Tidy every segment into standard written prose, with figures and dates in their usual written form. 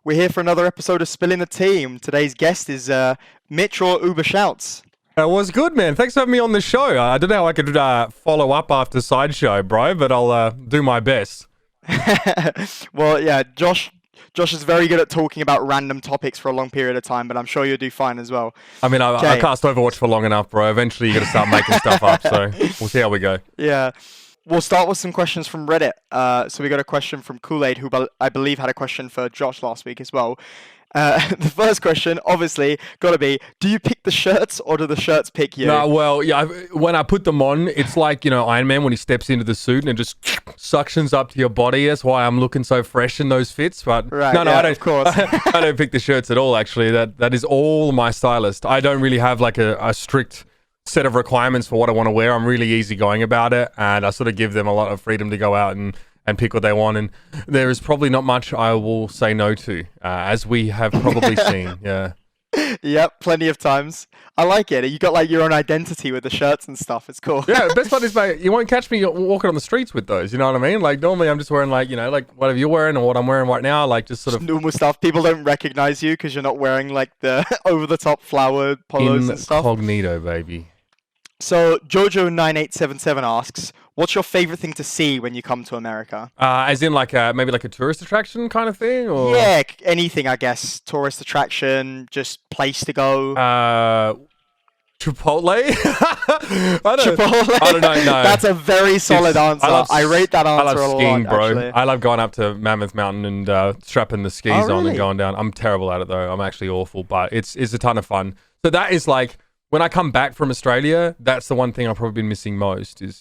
We're here for another episode of Spilling the Team. Today's guest is Mitch or Uber Shouts. That was good, man. Thanks for having me on the show. I don't know how I could follow up after Sideshow, bro, but I'll do my best. Well, yeah, Josh is very good at talking about random topics for a long period of time, but I'm sure you'll do fine as well. I mean, I cast Overwatch for long enough, bro. Eventually, you got to start making stuff up, so we'll see how we go. Yeah. We'll start with some questions from Reddit. So we got a question from Kool-Aid, who I believe had a question for Josh last week as well. The first question, obviously, got to be, do you pick the shirts or do the shirts pick you? No, well, yeah, when I put them on, it's like, Iron Man when he steps into the suit and it just suctions up to your body. That's why I'm looking so fresh in those fits. But right, no, yeah, I don't, of course. I don't pick the shirts at all, actually. That is all my stylist. I don't really have like a strict set of requirements for what I want to wear. I'm really easygoing about it, and I sort of give them a lot of freedom to go out and pick what they want, and there is probably not much I will say no to, as we have probably seen. Yeah. Yep, plenty of times. I like it. You got like your own identity with the shirts and stuff. It's cool. Yeah, the best part is, mate, you won't catch me walking on the streets with those, you know what I mean? Like, normally I'm just wearing like whatever you're wearing or what I'm wearing right now, like just sort of normal stuff. People don't recognize you because you're not wearing like the over-the-top flowered polos and stuff. Incognito, baby. So Jojo9877 asks, what's your favorite thing to see when you come to America? As in like maybe like a tourist attraction kind of thing, or yeah, anything, I guess. Tourist attraction, just place to go. Chipotle? Chipotle? I don't know. No, that's a very solid answer. I rate that answer I love skiing, a lot, bro. actually. I love going up to Mammoth Mountain and strapping the skis on really? and going down. I'm terrible at it though. I'm actually awful, but it's a ton of fun. So that is like, when I come back from Australia, that's the one thing I've probably been missing most. Is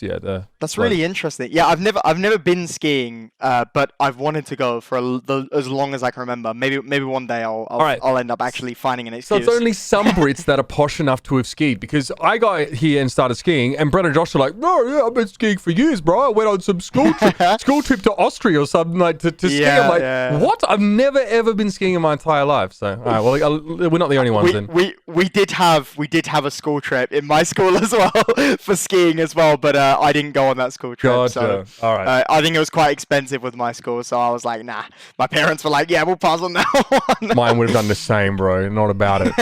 That's really interesting. Yeah, I've never been skiing, but I've wanted to go for as long as I can remember. Maybe one day I'll end up actually finding an excuse. So it's only some Brits that are posh enough to have skied, because I got here and started skiing, and Brett and Josh are like, "No, yeah, I've been skiing for years, bro. I went on some school trip to Austria or something like to ski." I'm like, "What? I've never ever been skiing in my entire life." So, all right, well, we're not the only ones then. We did have a school trip in my school as well for skiing as well, but I didn't go on that school trip. Gotcha. So all right. I think it was quite expensive with my school, so I was like, nah. My parents were like, yeah, we'll pass on that one. Mine would have done the same, bro. Not about it.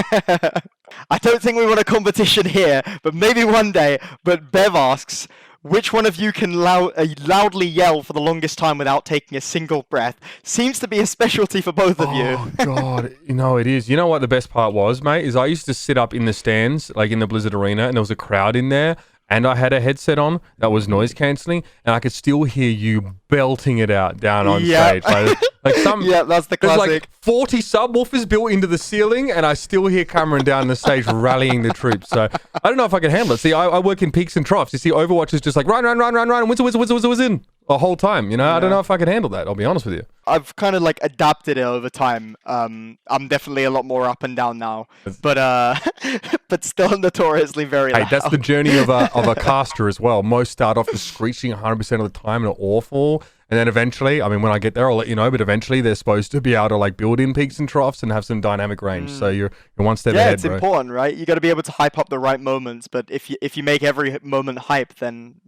I don't think we want a competition here, but maybe one day. But Bev asks, which one of you can loudly yell for the longest time without taking a single breath? Seems to be a specialty for both of you. Oh, God. It is. You know what the best part was, mate? Is I used to sit up in the stands, like in the Blizzard Arena, and there was a crowd in there, and I had a headset on that was noise cancelling, and I could still hear you belting it out down on stage. Yeah, that's the classic. There's like 40 subwoofers built into the ceiling, and I still hear Cameron down the stage rallying the troops. So I don't know if I can handle it. See, I work in peaks and troughs. You see, Overwatch is just like run, and whistle in the whole time. Yeah. I don't know if I can handle that. I'll be honest with you. I've kind of like adapted it over time. I'm definitely a lot more up and down now, but still notoriously very loud. Hey, that's the journey of a caster as well. Most start off just screeching 100% of the time and are awful. And then eventually, I mean, when I get there, I'll let you know, but eventually they're supposed to be able to like build in peaks and troughs and have some dynamic range. So you're one step ahead, it's important, right? You got to be able to hype up the right moments, but if you make every moment hype, then,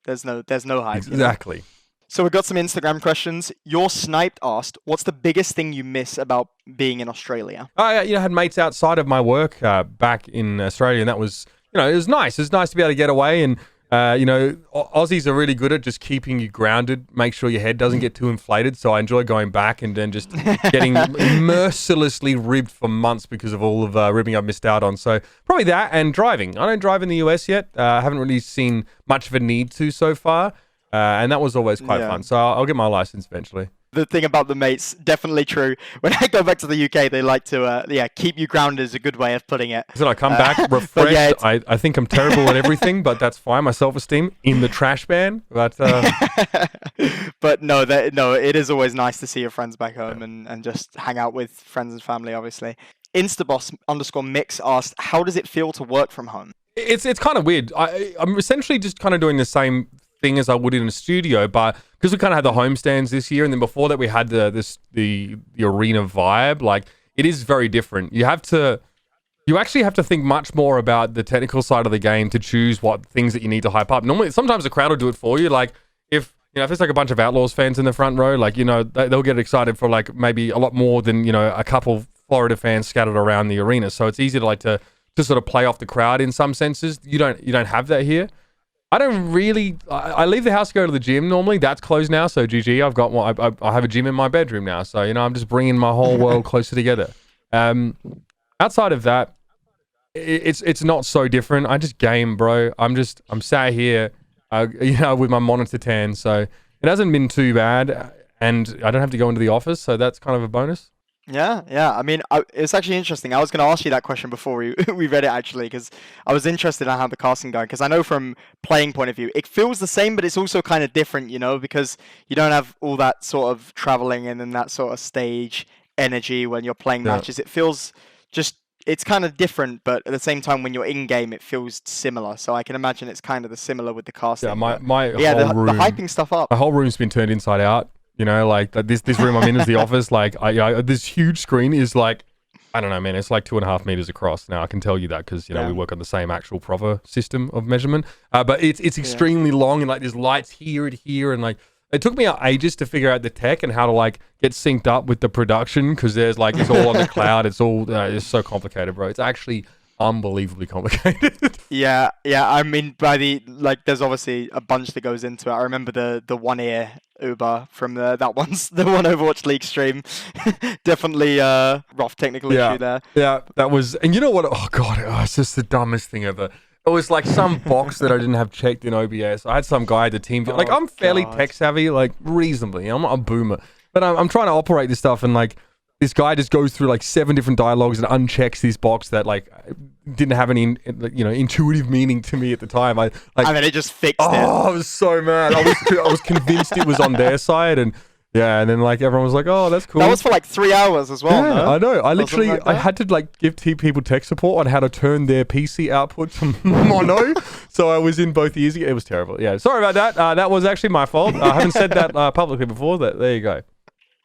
there's no hype. Exactly. So we've got some Instagram questions. Your Sniped asked, what's the biggest thing you miss about being in Australia? I had mates outside of my work back in Australia, and that was, it was nice. It was nice to be able to get away, and Aussies are really good at just keeping you grounded, make sure your head doesn't get too inflated. So I enjoy going back and then just getting mercilessly ribbed for months because of all of ribbing I've missed out on. So probably that, and driving. I don't drive in the US yet. I haven't really seen much of a need to so far. And that was always quite fun. So I'll get my license eventually. The thing about the mates, definitely true. When I go back to the UK, they like to, keep you grounded is a good way of putting it. So I come back refreshed. I think I'm terrible at everything, but that's fine. My self-esteem in the trash bin. But but no, it is always nice to see your friends back home and just hang out with friends and family, obviously. Instaboss_mix asked, how does it feel to work from home? It's kind of weird. I'm essentially just kind of doing the same thing as I would in a studio, but because we kind of had the home stands this year, and then before that we had the arena vibe, like it is very different. You actually have to think much more about the technical side of the game to choose what things that you need to hype up. Normally, sometimes the crowd will do it for you. Like if you know, if there's like a bunch of Outlaws fans in the front row, like, you know, they'll get excited for like maybe a lot more than, you know, a couple Florida fans scattered around the arena. So it's easy to like to sort of play off the crowd in some senses. You don't have that here. I don't really. I leave the house to go to the gym normally. That's closed now. So GG, I've got one. I have a gym in my bedroom now. So, you know, I'm just bringing my whole world closer together. Outside of that, it's not so different. I just game, bro. I'm sat here, you know, with my monitor tan. So it hasn't been too bad, and I don't have to go into the office. So that's kind of a bonus. Yeah. I mean, it's actually interesting. I was going to ask you that question before we read it, actually, because I was interested in how the casting going. Because I know from playing point of view, it feels the same, but it's also kind of different, you know, because you don't have all that sort of traveling and then that sort of stage energy when you're playing matches. It feels it's kind of different, but at the same time, when you're in game, it feels similar. So I can imagine it's kind of the similar with the casting. Yeah, my whole room, the hyping stuff up. My whole room's been turned inside out. You know, like this room I'm in is the office. Like, this huge screen is like, I don't know, man. It's like 2.5 meters across. Now I can tell you that because you know we work on the same actual proper system of measurement. But it's extremely long, and like there's lights here and here, and like it took me ages to figure out the tech and how to like get synced up with the production because there's like it's all on the cloud. It's all it's so complicated, bro. It's actually unbelievably complicated. Yeah. I mean, there's obviously a bunch that goes into it. I remember the one ear Uber from the one Overwatch League stream. Definitely rough technical issue there. Yeah, that was, and you know what? Oh god, it's just the dumbest thing ever. It was like some box that I didn't have checked in OBS. I had some guy at the team. Like I'm fairly tech savvy, like reasonably. I'm not a boomer, but I'm trying to operate this stuff and like. This guy just goes through like 7 different dialogues and unchecks this box that like didn't have any, you know, intuitive meaning to me at the time. And then it just fixed it. Oh, I was so mad. I was convinced it was on their side, and yeah, and then like everyone was like, "Oh, that's cool." That was for like 3 hours as well. Yeah, no? I know. I literally I had to like give people tech support on how to turn their PC output to mono, so I was in both ears. It was terrible. Yeah, sorry about that. That was actually my fault. I haven't said that publicly before. There you go.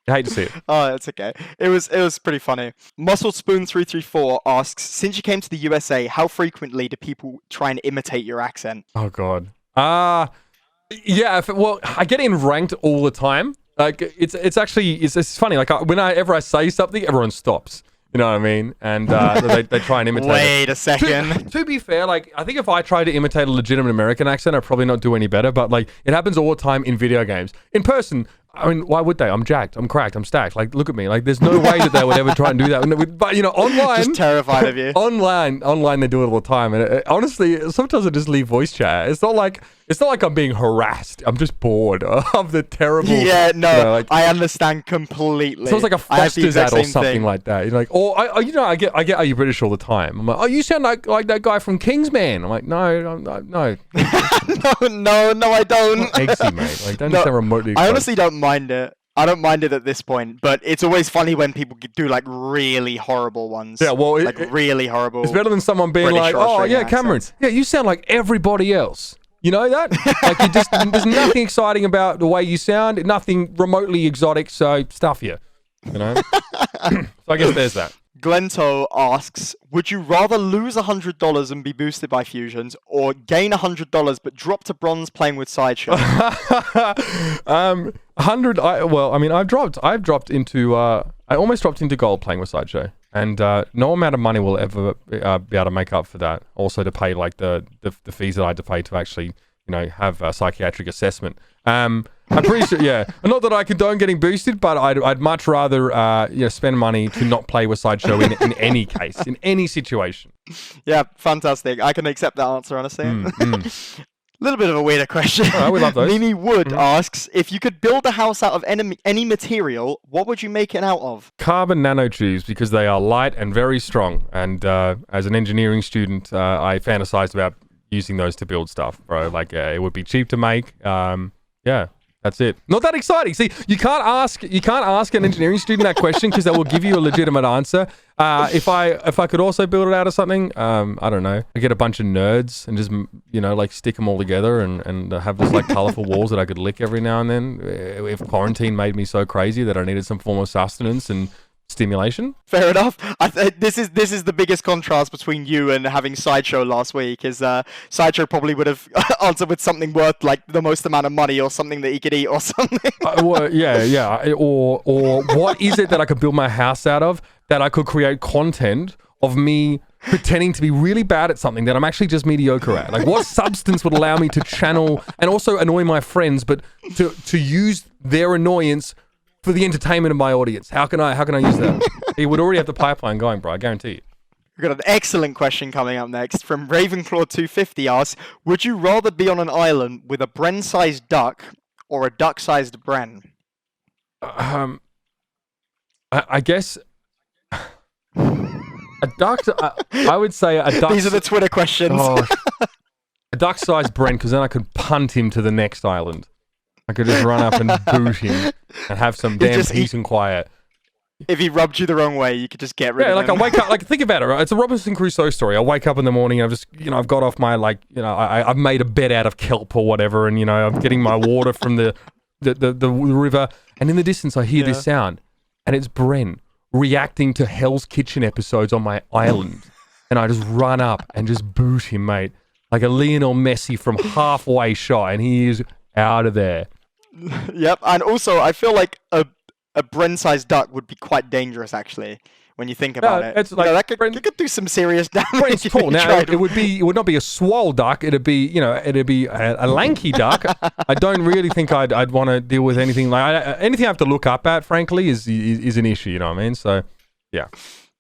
I hate to see it. Oh, it's okay. It was pretty funny. Muscle Spoon 334 asks, since you came to the USA, how frequently do people try and imitate your accent? Oh god. Yeah. Well, I get in ranked all the time. Like it's actually it's funny. Like whenever I say something, everyone stops. You know what I mean? And they try and imitate. Wait a second. To be fair, like I think if I try to imitate a legitimate American accent, I'd probably not do any better. But like it happens all the time in video games. In person, I mean, why would they? I'm jacked. I'm cracked. I'm stacked. Like, look at me. Like, there's no way that they would ever try and do that. But you know, online, just terrified of you. Online, they do it all the time. And honestly, sometimes I just leave voice chat. It's not like I'm being harassed. I'm just bored of the terrible. Yeah, no, you know, like, I understand completely. Sounds like a Foster's ad or something like that. You're like, you know, I get. Are you British all the time? I'm like, oh, you sound like that guy from Kingsman. I'm like, no. no, I don't. Eggsy, mate. Like, don't sound remotely. I honestly don't mind it. I don't mind it at this point, but it's always funny when people do like really horrible ones. Yeah, well, really horrible. It's better than someone being British like, "Oh, yeah, Cameron, accents. yeah, you sound like everybody else." You know that? Like, there's nothing exciting about the way you sound, nothing remotely exotic. So stuff you. You know. So I guess there's that. Glento asks, would you rather lose $100 and be boosted by fusions, or gain $100 but drop to bronze playing with Sideshow? 100. I've dropped into. I almost dropped into gold playing with Sideshow, and no amount of money will ever be able to make up for that. Also, to pay like the fees that I had to pay to actually, you know, have a psychiatric assessment. I'm pretty sure, yeah. Not that I condone getting boosted, but I'd much rather spend money to not play with Sideshow in any case, in any situation. Yeah, fantastic. I can accept that answer, honestly. Little bit of a weirder question. Oh, we love those. Mimi Wood asks, if you could build a house out of any material, what would you make it out of? Carbon nanotubes, because they are light and very strong. And as an engineering student, I fantasized about using those to build stuff, bro. Like, it would be cheap to make. Yeah. That's it. Not that exciting. See, you can't ask an engineering student that question because they will give you a legitimate answer. If I could also build it out of something, I don't know. I get a bunch of nerds and just, you know, like stick them all together and have just like colorful walls that I could lick every now and then. If quarantine made me so crazy that I needed some form of sustenance and stimulation. Fair enough. This is the biggest contrast between you and having Sideshow last week. Is Sideshow probably would have answered with something worth like the most amount of money or something that he could eat or something. Well, yeah. Or what is it that I could build my house out of that I could create content of me pretending to be really bad at something that I'm actually just mediocre at? Like, what substance would allow me to channel and also annoy my friends, but to use their annoyance for the entertainment of my audience? How can I use that? He would already have the pipeline going, bro. I guarantee you. We've got an excellent question coming up next from Ravenclaw250 asks, would you rather be on an island with a Bren-sized duck or a duck-sized Bren? I guess a duck. I would say a duck. These are the Twitter questions. Oh, a duck-sized Brent, because then I could punt him to the next island. I could just run up and boot him and have some damn peace and quiet. If he rubbed you the wrong way, you could just get rid of him. Yeah, like I wake up, like think about it, right? It's a Robinson Crusoe story. I wake up in the morning, I've just, I've got off my, I've made a bed out of kelp or whatever, and, I'm getting my water from the river, and in the distance I hear this sound, and it's Bren reacting to Hell's Kitchen episodes on my island, and I just run up and just boot him, mate, like a Lionel Messi from halfway shot, and he is out of there. Yep, and also I feel like a Bren-sized duck would be quite dangerous, actually, when you think about it. It's like that could do some serious damage. Bren's tall. Now, it would not be a swole duck. It'd be, a lanky duck. I don't really think I'd want to deal with anything like anything I have to look up at. Frankly, is an issue. You know what I mean? So, yeah,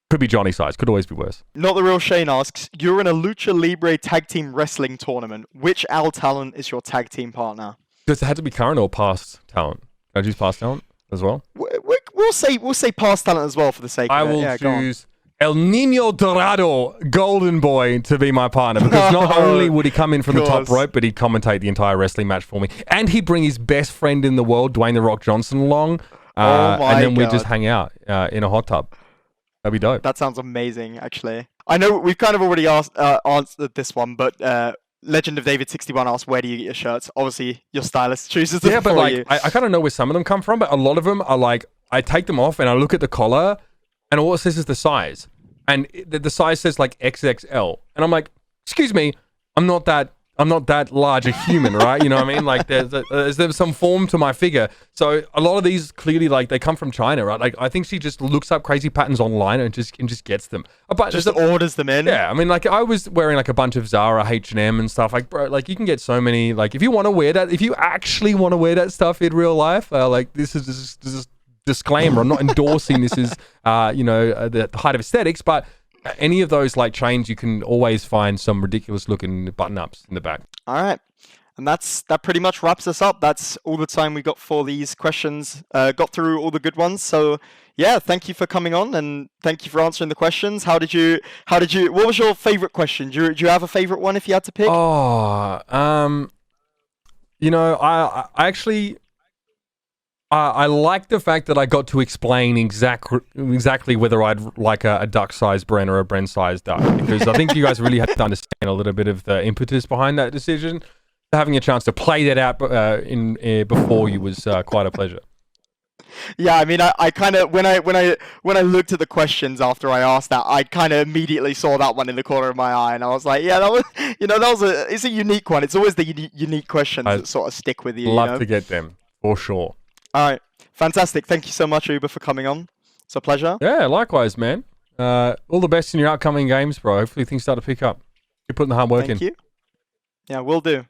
could be Johnny size. Could always be worse. Not the Real Shane asks, you're in a lucha libre tag team wrestling tournament. Which Al talent is your tag team partner? Does it have to be current or past talent? Can I choose past talent as well? We'll say past talent as well for the sake of it. I will choose El Nino Dorado, Golden Boy, to be my partner, because not only would he come in from the top rope, but he'd commentate the entire wrestling match for me, and he'd bring his best friend in the world, Dwayne "The Rock" Johnson, along, and then we'd just hang out in a hot tub. That'd be dope. That sounds amazing, actually. I know we've kind of already answered this one, but Legend of David 61 asks, where do you get your shirts? Obviously, your stylist chooses them for you. I kind of know where some of them come from, but a lot of them are like, I take them off and I look at the collar, and all it says is the size. And the size says like XXL. And I'm like, excuse me, I'm not that large a human, right? You know what I mean? Like there's some form to my figure. So a lot of these clearly, like, they come from China, right? Like, I think she just looks up crazy patterns online and just gets them. But just orders them in. Yeah, I mean, like, I was wearing like a bunch of Zara, H&M and stuff. Like, bro, like, you can get so many. Like, if you want to wear that, if you actually want to wear that stuff in real life, like, this is disclaimer. I'm not endorsing this is the height of aesthetics, but any of those like chains, you can always find some ridiculous looking button ups in the back. All right. And that pretty much wraps us up. That's all the time we got for these questions. Got through all the good ones. So yeah, thank you for coming on, and thank you for answering the questions. What was your favorite question? Do you have a favorite one if you had to pick? I like the fact that I got to explain exactly whether I'd like a duck-sized Bren or a Bren-sized duck, because I think you guys really had to understand a little bit of the impetus behind that decision. Having a chance to play that out before you was quite a pleasure. Yeah, I mean, I kind of when I looked at the questions after I asked that, I kind of immediately saw that one in the corner of my eye, and I was like, yeah, it's a unique one. It's always the unique questions that sort of stick with you. Love to get them for sure. All right, fantastic. Thank you so much, Uber, for coming on. It's a pleasure. Yeah, likewise, man. All the best in your upcoming games, bro. Hopefully things start to pick up. You're putting the hard work in. Thank you. Yeah, will do.